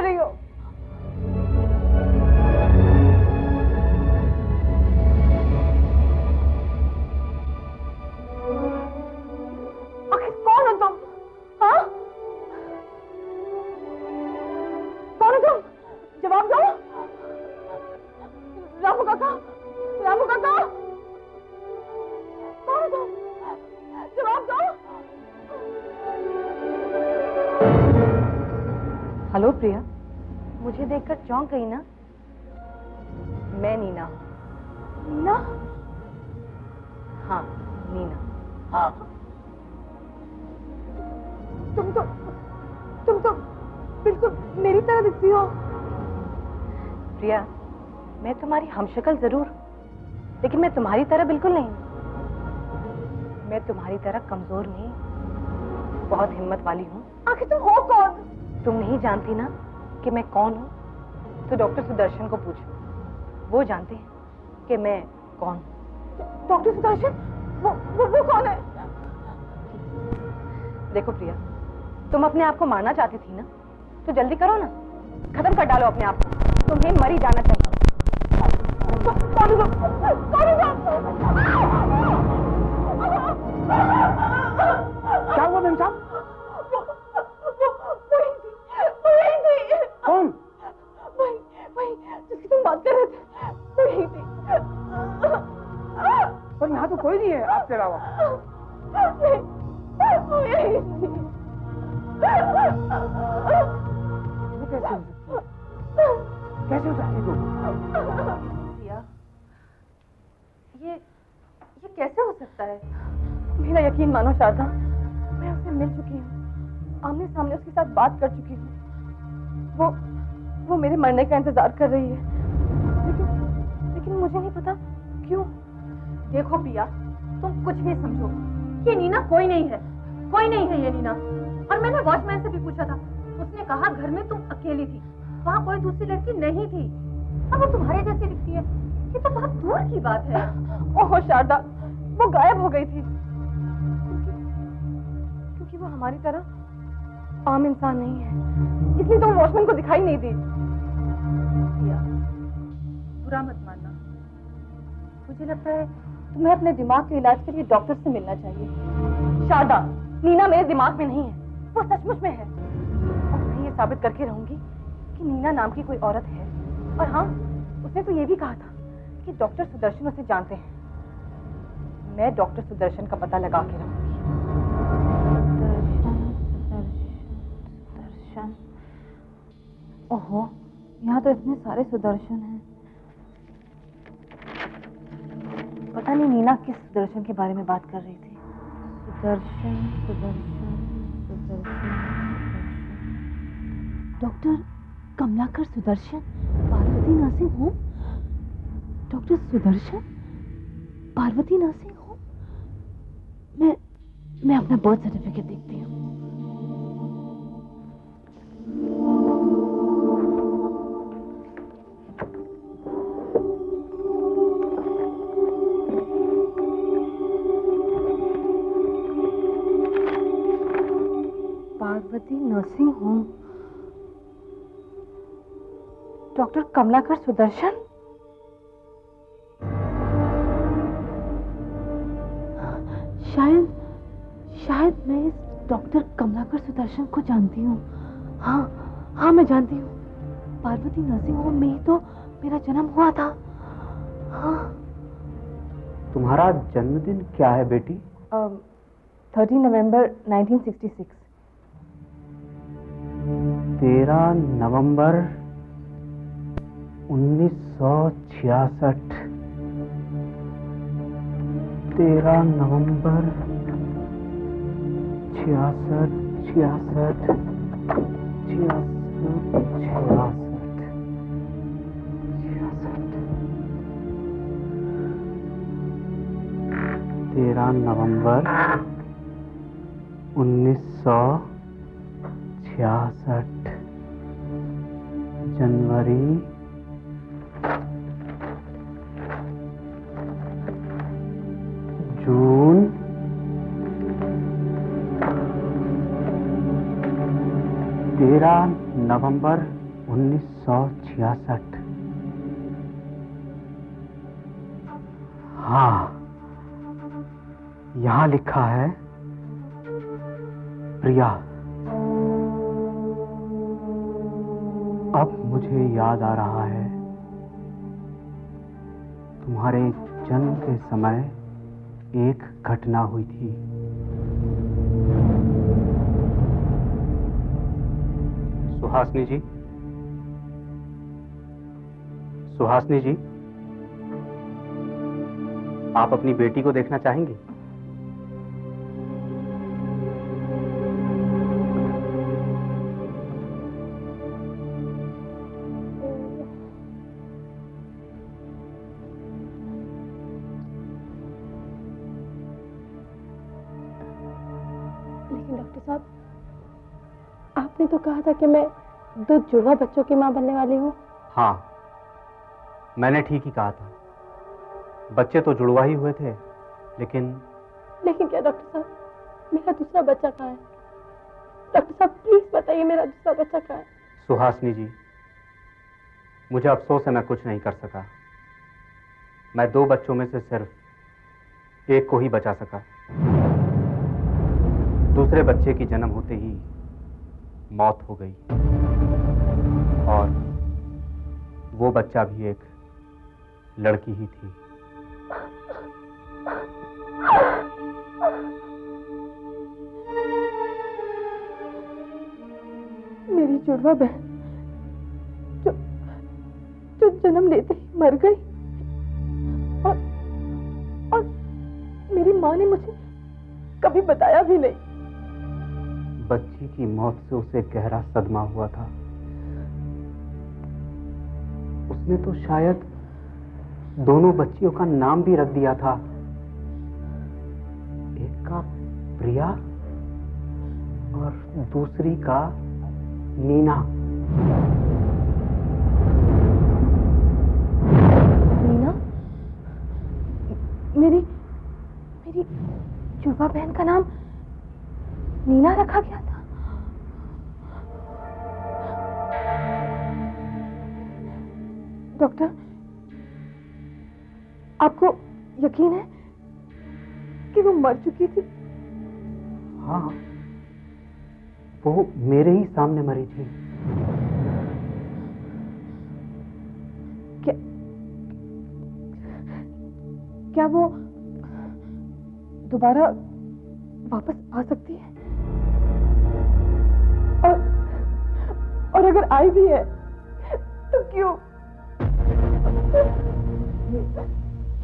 रही हो? आखिर कौन हो तुम? हाँ? कौन हो तुम? जवाब दो। रामू काका, रामू काका, कौन हो तुम? जवाब दो। हेलो प्रिया, मुझे देखकर चौंक गई ना? मैं नीना हूँ। नीना? हाँ, नीना। हाँ। तुम तो बिल्कुल मेरी तरह दिखती हो। प्रिया, मैं तुम्हारी हमशक्ल जरूर, लेकिन मैं तुम्हारी तरह बिल्कुल नहीं। मैं तुम्हारी तरह कमजोर नहीं, बहुत हिम्मत वाली हूँ। आखिर तुम हो कौन? तुम नहीं जानती ना कि मैं कौन हूँ? तो डॉक्टर सुदर्शन को पूछो, वो जानते हैं कि मैं कौन हूँ। डॉक्टर सुदर्शन? वो कौन है? देखो प्रिया, तुम अपने आप को मारना चाहती थी ना, तो जल्दी करो ना, खत्म कर डालो अपने आप को। तुम्हें मरी जाना चाहिए। क्या हुआ मेम साहब? कौन? वही जिसकी तुम बात कर रहे थे, वही थी। पर यहाँ तो कोई नहीं है आपके अलावा। कैसे हो सकती तू? ये कैसे हो सकता है? मेरा यकीन मानो शारदा, मैं उससे मिल चुकी हूँ, आमने सामने उसके साथ बात कर चुकी हूँ। वो मेरे मरने का इंतजार कर रही है, लेकिन मुझे नहीं पता क्यों। देखो पिया, तुम कुछ भी समझो, ये नीना कोई नहीं है ये नीना। और मैंने वॉचमैन से भी पूछा था, उसने कहा घर में तुम अकेली थी, वहाँ कोई दूसरी लड़की नहीं थी। अब वो तुम्हारे जैसी दिखती है, ये तो बहुत दूर की बात है। ओहो शारदा, वो गायब हो गई थी, क्योंकि वो हमारी तरह आम इंसान नहीं है, इसलिए तो वॉचमैन को दिखाई नहीं दी। बुरा मत मानना, मुझे लगता है तुम्हें अपने दिमाग के इलाज के लिए डॉक्टर से मिलना चाहिए। शारदा, नीना मेरे दिमाग में नहीं है, वो सचमुच में है। और मैं ये साबित करके रहूंगी कि नीना नाम की कोई औरत है। और हाँ, उसने तो ये भी कहा था कि डॉक्टर सुदर्शन उसे जानते हैं। मैं डॉक्टर सुदर्शन का पता लगा के रहूंगी। सुदर्शन, ओहो, यहाँ तो इतने सारे सुदर्शन हैं। पता नहीं नीना किस सुदर्शन के बारे में बात कर रही थी। Sudarshan. Doctor Kamalakar Sudarshan, Parvati nursing home. Doctor Sudarshan, Parvati nursing home. मैं अपना बर्थ सर्टिफिकेट देखती हूँ। Parvati nursing home, doctor Kamalakar Sudarshan. शायद मैं इस डॉक्टर कमलाकर सुदर्शन को जानती हूँ। हाँ, मैं जानती हूँ। पार्वती नर्सिंग होम में ही तो मेरा जन्म हुआ था। हाँ। तुम्हारा जन्मदिन क्या है बेटी? 13 नवंबर 1966। 13 नवंबर 1966। 13 नवंबर 66, 13 नवंबर 1966। जनवरी जून 13 नवंबर 1966। हाँ, यहां लिखा है प्रिया। अब मुझे याद आ रहा है, तुम्हारे जन्म के समय एक घटना हुई थी। सुहासिनी जी, सुहासिनी जी, आप अपनी बेटी को देखना चाहेंगी? लेकिन डॉक्टर साहब, आपने तो कहा था कि मैं 2 जुड़वा बच्चों की मां बनने वाली हूँ। हाँ, मैंने ठीक ही कहा था। बच्चे तो जुड़वा ही हुए थे, लेकिन क्या डॉक्टर साहब, मेरा दूसरा बच्चा कहाँ है? डॉक्टर साहब प्लीज बताइए, मेरा दूसरा बच्चा कहाँ है? सुहासिनी जी, मुझे अफसोस है मैं कुछ नहीं कर सका। मैं 2 बच्चों में से सिर्फ एक को ही बचा सका। दूसरे बच्चे की जन्म होते ही मौत हो गई, और वो बच्चा भी एक लड़की ही थी। मेरी जुड़वा बहन जो जन्म लेते ही मर गई, और मेरी माँ ने मुझे कभी बताया भी नहीं। बच्ची की मौत से उसे गहरा सदमा हुआ था। उसने तो शायद दोनों बच्चियों का नाम भी रख दिया था। एक का प्रिया और दूसरी का नीना। नीना? मेरी जुड़वा बहन का नाम नीना रखा गया था? डॉक्टर, आपको यकीन है कि वो मर चुकी थी? हाँ, वो मेरे ही सामने मरी थी। क्या वो दोबारा वापस आ सकती है? और अगर आई भी है तो क्यों?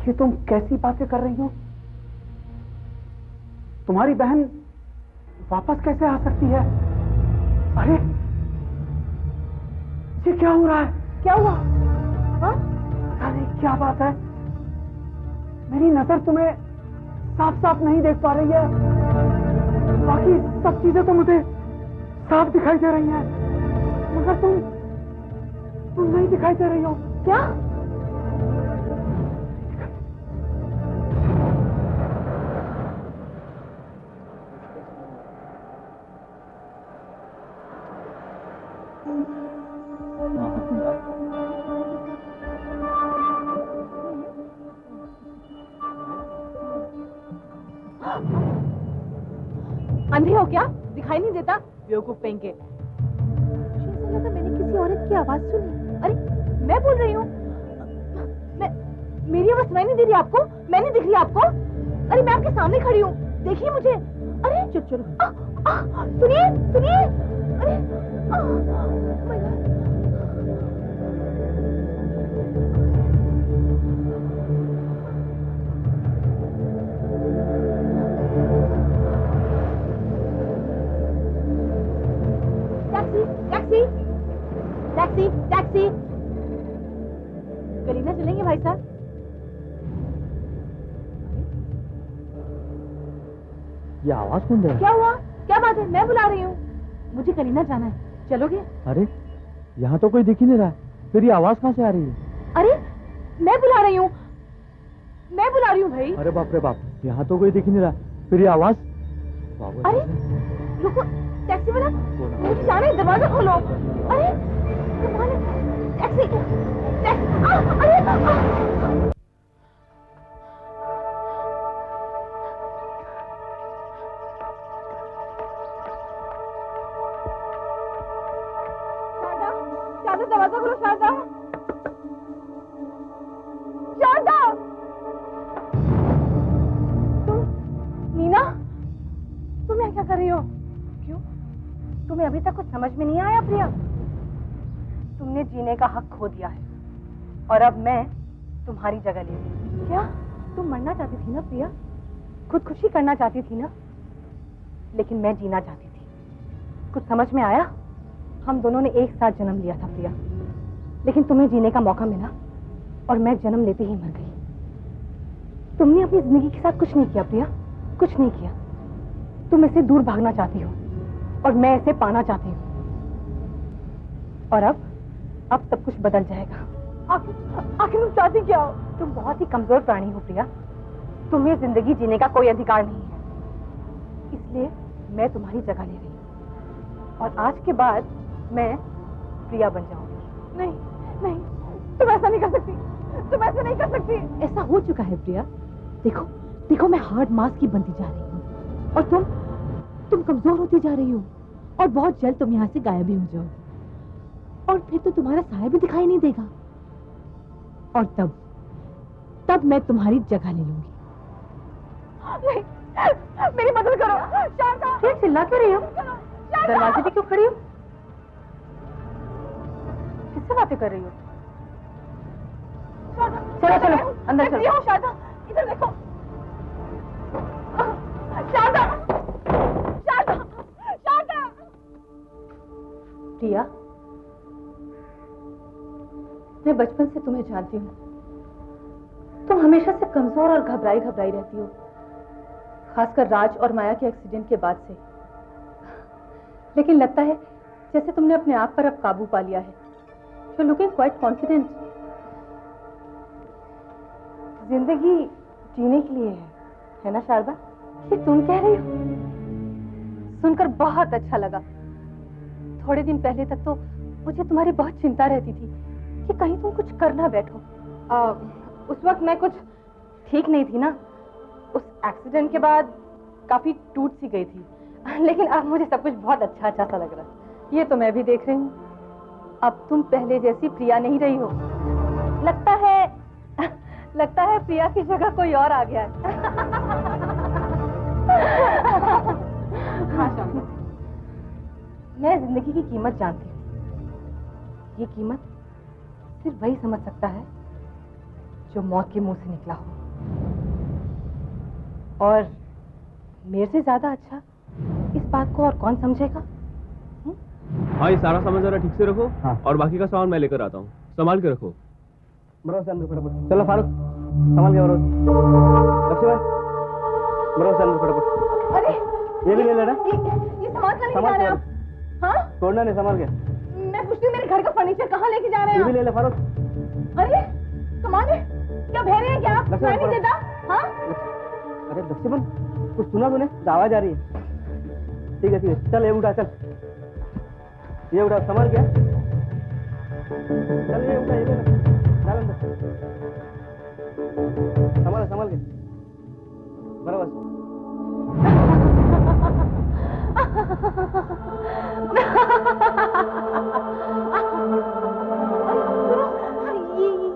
ये तुम कैसी बातें कर रही हो? तुम्हारी बहन वापस कैसे आ सकती है? अरे, ये क्या हो रहा है? क्या हुआ? हाँ? पता नहीं क्या बात है। मेरी नजर तुम्हें साफ साफ नहीं देख पा रही है। बाकी सब चीजें तो मुझे साफ दिखाई दे रही हैं, मगर तुम नहीं दिखाई दे रही हो। क्या? अंधे हो क्या? दिखाई नहीं देता? बेवकूफ कहीं के। मुझे ऐसा लगा मैंने किसी औरत की आवाज सुनी। अरे, मैं बोल रही हूँ। मेरी आवाज सुनाई नहीं दे रही आपको? मैं नहीं दिख रही आपको? अरे, मैं आपके सामने खड़ी हूँ, देखिए मुझे। अरे चुप सुनिए सुनिए। अरे टैक्सी टैक्सी टैक्सी। करीना चलेंगे भाई साहब? ये आवाज कौन दे रहा है? क्या हुआ? क्या बात है? मैं बुला रही हूँ, मुझे करीना जाना है, चलोगे? अरे यहाँ तो कोई दिख ही नहीं रहा है, फिर ये आवाज कहाँ से आ रही है? अरे मैं बुला रही हूँ, मैं बुला रही हूँ भाई। अरे बाप रे बाप, यहाँ तो कोई दिख ही नहीं रहा, फिर ये आवाज। अरे रुको, टैक्सी वाला, मुझे जाना है, दरवाजा खोलो। अरे टैक्सी टैक्सी शारदा, दरवाजा खोलो शारदा। शारदा, तुम नीना, तुम यहाँ क्या कर रही हो? क्यों? तुम्हें अभी तक कुछ समझ में नहीं आया प्रिया? तुमने जीने का हक खो दिया है और अब मैं तुम्हारी जगह ले रही। क्या तुम मरना चाहती थी ना प्रिया? खुदकुशी करना चाहती थी ना? लेकिन मैं जीना चाहती थी। कुछ समझ में आया? हम दोनों ने एक साथ जन्म लिया था प्रिया, लेकिन तुम्हें जीने का मौका मिला और मैं जन्म लेते ही मर गई। तुमने अपनी जिंदगी के साथ कुछ नहीं किया प्रिया, कुछ नहीं किया। तुम इससे दूर भागना चाहती हो और मैं इसे पाना चाहती हूँ। और अब सब कुछ बदल जाएगा। आखिर तुम चाहती क्या हो? तुम बहुत ही कमजोर प्राणी हो प्रिया। तुम्हें जिंदगी जीने का कोई अधिकार नहीं है, इसलिए मैं तुम्हारी जगह ले रही हूँ और आज के बाद मैं प्रिया बन जाऊंगी। नहीं नहीं, तुम ऐसा नहीं कर सकती, तुम ऐसा नहीं कर सकती। ऐसा हो चुका है प्रिया। देखो देखो, मैं हार्ड मास की बनती जा रही हूँ और तुम कमजोर होती जा रही हो और बहुत जल्द तुम यहाँ से गायब भी हो जाओगी और फिर तो तुम्हारा साया भी दिखाई नहीं देगा और तब मैं तुम्हारी जगह ले लूंगी। नहीं, मेरी मदद करो शारदा। क्या चिल्ला क्यों रही हो? दरवाजे पे क्यों खड़ी हो? किससे बातें कर रही हो? चलो चलो अंदर चलो। शारदा, इधर देखो। शारदा, शारदा, शारदा। प्रिया, मैं बचपन से तुम्हें जानती हूँ। तुम हमेशा से कमजोर और घबराई रहती हो, खासकर राज और माया के एक्सीडेंट के बाद से। लेकिन लगता है जैसे तुमने अपने आप पर अब काबू पा लिया है। You're looking quite confident. जिंदगी जीने के लिए है ना शारदा? ये तुम कह रही हो? सुनकर बहुत अच्छा लगा। थोड़े दिन पहले तक तो मुझे तुम्हारी बहुत चिंता रहती थी कि कहीं तुम कुछ कर ना बैठो। उस वक्त मैं कुछ ठीक नहीं थी ना। उस एक्सीडेंट के बाद काफी टूट सी गई थी, लेकिन अब मुझे सब कुछ बहुत अच्छा सा लग रहा है। ये तो मैं भी देख रही हूँ। अब तुम पहले जैसी प्रिया नहीं रही हो। लगता है प्रिया की जगह कोई और आ गया है। मैं जिंदगी की कीमत जानती हूँ। ये कीमत सिर्फ वही समझ सकता है जो मौत के मुंह से निकला हो। और मेरे से ज्यादा अच्छा इस बात को और कौन समझेगा? हाँ, ये सारा सामान जरा ठीक से रखो। हाँ। और बाकी का सामान मैं लेकर आता हूँ, संभाल के रखो। बरोस अंदर फटाफट। चलो फारूक, संभाल के बरोस। लक्ष्मण, बरोस अंदर फटाफट। अरे ये भी ले लेना। ये सामान कहाँ लेके जा रहे हैं आप? हाँ? छोड़ना नहीं, संभाल के। मैं पूछती हूँ मेरे घर का फर्नीचर कहाँ लेके जा रहे हैं ये भी आप? ले ले फारूक। अरे कमाल है, क्या बहरे हैं क्या आप? लक्ष्मण, मैं नहीं देता। हाँ? अरे लक्ष्मण, कुछ सुना तूने? आवाज आ रही है। ठीक है चल, ये उठा, चल ये उठा, संभाल के। चल ये उठा, ये ले ले, चल अंदर, संभाल के बराबर।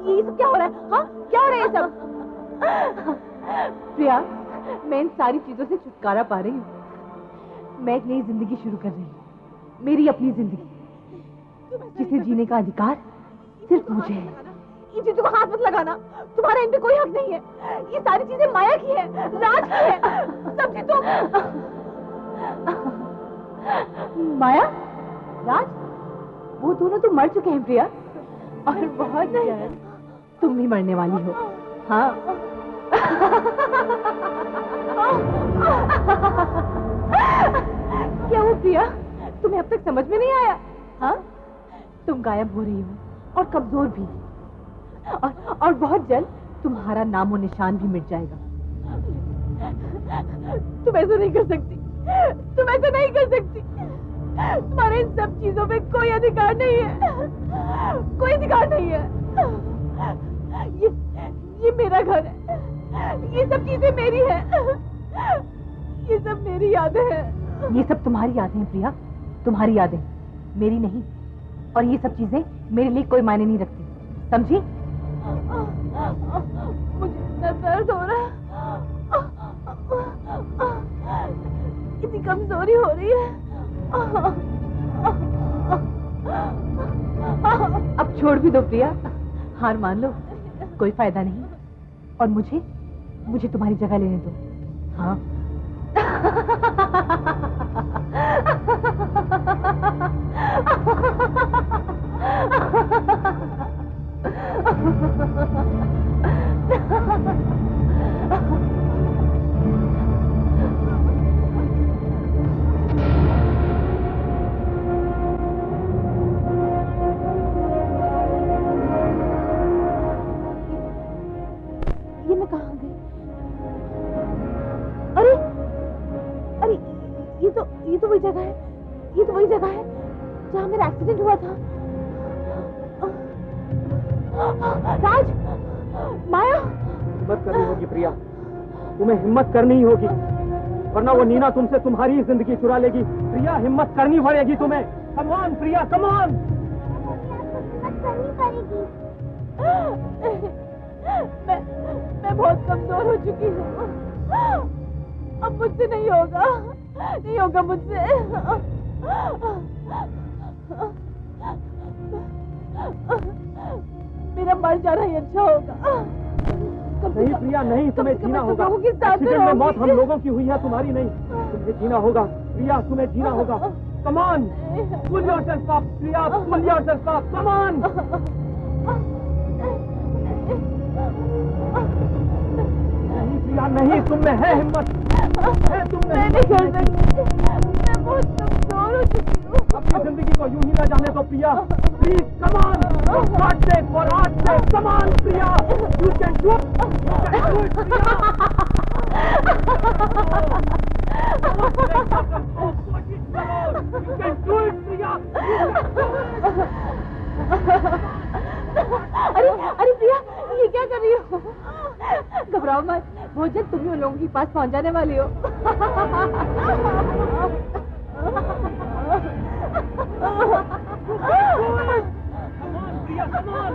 ये सब क्या हो रहा है? हाँ, क्या हो रहा है ये सब? प्रिया, मैं इन सारी चीजों से छुटकारा पा रही हूँ। मैं एक नई जिंदगी शुरू कर रही हूँ, मेरी अपनी जिंदगी, जिसे जीने का अधिकार सिर्फ मुझे है। इन चीजों को हाथ मत लगाना, तुम्हारा इन पे कोई हक नहीं है। ये सारी चीजें माया की है, राज की है, सब चीज माया, राज, वो दोनों तो मर चुके हैं प्रिया, और बहुत जल्द तुम भी मरने वाली हो। हाँ। क्या हो प्रिया, तुम्हें अब तक समझ में नहीं आया? हाँ, तुम गायब हो रही हो और कमजोर भी, और बहुत जल्द तुम्हारा नामो निशान भी मिट जाएगा। तुम ऐसा नहीं कर सकती, तुम ऐसा नहीं कर सकती। तुम्हारे इन सब चीजों पे कोई अधिकार नहीं है। कोई अधिकार नहीं है। ये मेरा घर है, ये सब चीजें मेरी है, ये सब मेरी यादें हैं। ये सब तुम्हारी यादें हैं प्रिया, तुम्हारी यादें, मेरी नहीं। और ये सब चीजें मेरे लिए कोई मायने नहीं रखती, समझी? मुझे इतना दर्द हो रहा है, इतनी कमजोरी हो रही है। अब छोड़ भी दो प्रिया, हार मान लो, कोई फायदा नहीं। और मुझे तुम्हारी जगह लेने दो। हाँ ये मैं कहाँ गई? अरे ये तो वही जगह है, ये तो वही जगह है जहाँ मेरा एक्सीडेंट हुआ था। राज, माया। हिम्मत करनी होगी प्रिया, तुम्हें हिम्मत करनी ही होगी, वरना वो नीना तुमसे तुम्हारी जिंदगी चुरा लेगी। प्रिया हिम्मत करनी पड़ेगी तुम्हें। कम ऑन प्रिया, कम ऑन। मैं बहुत कमजोर हो चुकी हूँ, अब मुझसे नहीं होगा मुझसे। मेरा मर जाना ही अच्छा होगा। नहीं प्रिया नहीं, तुम्हें जीना होगा। एक्सीडेंट में मौत हम लोगों की हुई है, तुम्हारी नहीं। तुम्हें जीना होगा प्रिया, तुम्हें जीना होगा। Come on, pull yourself up Priya, pull yourself up, come on. नहीं प्रिया नहीं, तुम में है हिम्मत, है तुम में। मैं नहीं कर सकती, मैं बहुत कमजोर हो चुकी हूँ। अपनी जिंदगी को यूं ही ना जाने दो Priya, please come on. God sake, for art sake, come on Priya, you can do it, you can do it Priya. अरे प्रिया, ये क्या कर रही हो? घबराओ मत, बहुत जल्द तुम ही उन लोगों के पास पहुंच जाने वाली हो। प्रिया कम ऑन।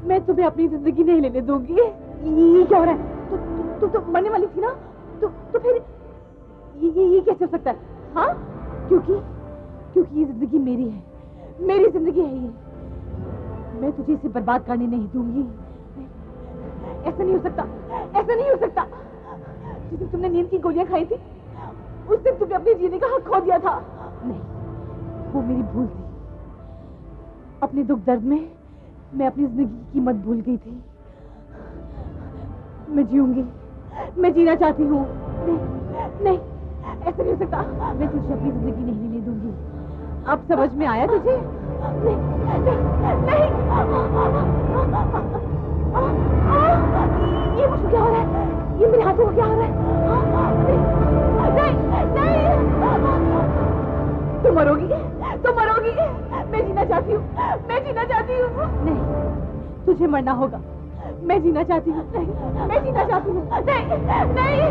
मैं तुम्हें अपनी जिंदगी नहीं लेने दूंगी। ये क्या हो रहा है? तू तो मरने वाली थी ना, तो फिर ये कैसे हो सकता है? हाँ, क्योंकि ये जिंदगी मेरी है, मेरी जिंदगी है ये। मैं तुझे इसे बर्बाद करने नहीं दूंगी। ऐसा नहीं हो सकता, ऐसा नहीं हो सकता। जिस दिन तुमने नींद की गोलियां खाई थी, उस दिन तुमने अपने जीने का हक खो दिया था। नहीं, वो मेरी भूल थी। अपने दुख दर्द में मैं अपनी जिंदगी की कीमत भूल गई थी। मैं जीऊंगी, मैं जीना चाहती हूँ। नहीं, ऐसा नहीं हो सकता। मैं तुझे अपनी जिंदगी नहीं लेने दूंगी। अब समझ में आया तुझे? नहीं, ये मुझे क्या हो रहा है? ये मेरे हाथों को क्या हो रहा है? नहीं, तुम मरोगी। मैं जीना चाहती हूँ, नहीं, तुझे मरना होगा। मैं जीना चाहती हूँ। नहीं, मैं जीना चाहती हूँ। नहीं।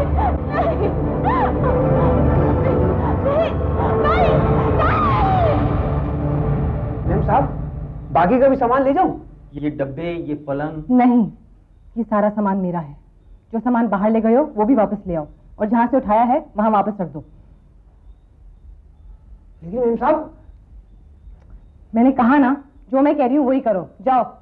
मैम साहब, बाकी का भी सामान ले जाऊं? ये डब्बे, ये पलंग। नहीं, ये सारा सामान मेरा है। जो सामान बाहर ले गए हो वो भी वापस ले आओ, और जहाँ से उठाया है वहाँ वापस रख दो। लेकिन मेम साहब, मैंने कहा ना, जो मैं कह रही हूँ वही करो, जाओ।